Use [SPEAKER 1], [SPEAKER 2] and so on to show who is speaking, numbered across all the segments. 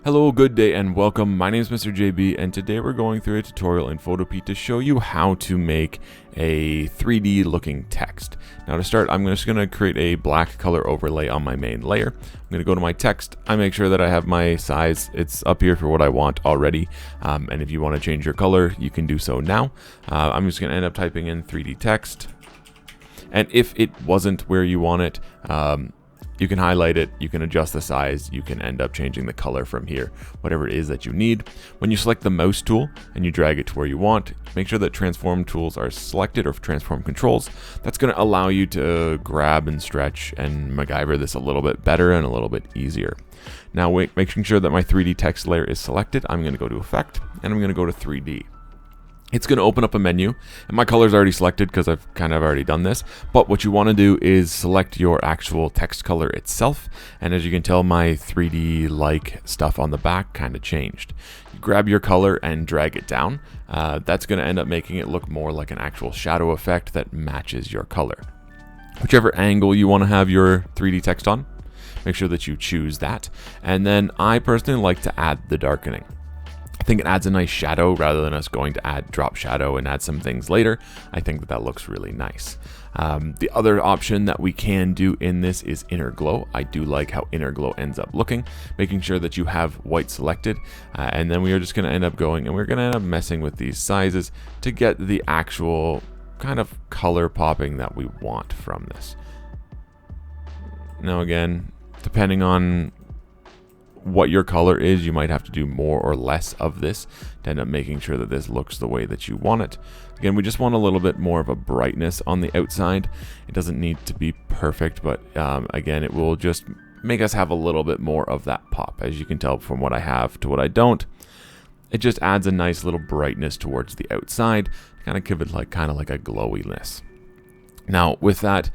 [SPEAKER 1] Hello, good day, and welcome. My name is Mr. JB, and today we're going through a tutorial in Photopea to show you how to make a 3D looking text. Now to start, I'm just going to create a black color overlay on my main layer. I'm going to go to my text. I make sure that I have my size. It's up here for what I want already, and if you want to change your color, you can do so now. I'm just going to end up typing in 3D text, and if it wasn't where you want it, you can highlight it, you can adjust the size, you can end up changing the color from here, whatever it is that you need. When you select the mouse tool and you drag it to where you want, make sure that transform tools are selected, or transform controls. That's going to allow you to grab and stretch and MacGyver this a little bit better and a little bit easier. Now making sure that my 3D text layer is selected, I'm going to go to Effect and I'm going to go to 3D. It's going to open up a menu, and my color's already selected because I've kind of already done this. But what you want to do is select your actual text color itself. And as you can tell, my 3D-like stuff on the back kind of changed. You grab your color and drag it down. That's going to end up making it look more like an actual shadow effect that matches your color. Whichever angle you want to have your 3D text on, make sure that you choose that. And then I personally like to add the darkening. I think it adds a nice shadow rather than us going to add drop shadow and add some things later. I think that looks really nice. The other option that we can do in this is inner glow. I do like how inner glow ends up looking, making sure that you have white selected. And then we are just going to end up going and we're going to end up messing with these sizes to get the actual kind of color popping that we want from this. Now again, depending on what your color is, you might have to do more or less of this to end up making sure that this looks the way that you want it. Again, we just want a little bit more of a brightness on the outside. It doesn't need to be perfect, but again, it will just make us have a little bit more of that pop. As you can tell from what I have to what I don't, it just adds a nice little brightness towards the outside, kind of give it kind of like a glowiness. Now with that,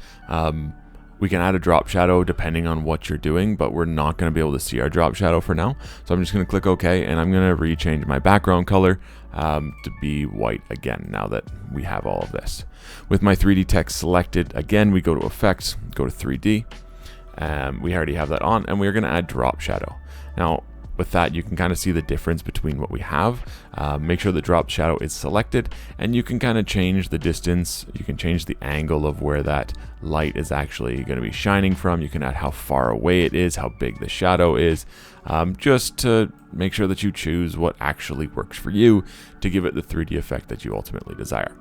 [SPEAKER 1] we can add a drop shadow depending on what you're doing, but we're not going to be able to see our drop shadow for now. So I'm just going to click OK, and I'm going to rechange my background color to be white again now that we have all of this. With my 3D text selected, again, we go to Effects, go to 3D. We already have that on, and we're going to add drop shadow. Now, with that, you can kind of see the difference between what we have. Make sure the drop shadow is selected, and you can kind of change the distance. You can change the angle of where that light is actually going to be shining from. You can add how far away it is, how big the shadow is, just to make sure that you choose what actually works for you to give it the 3D effect that you ultimately desire.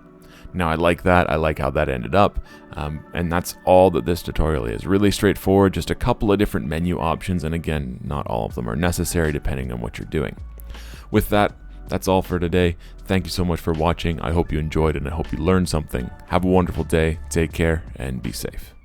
[SPEAKER 1] Now I like that, I like how that ended up, and that's all that this tutorial is. Really straightforward, just a couple of different menu options, and again, not all of them are necessary depending on what you're doing. With that, that's all for today. Thank you so much for watching. I hope you enjoyed and I hope you learned something. Have a wonderful day, take care, and be safe.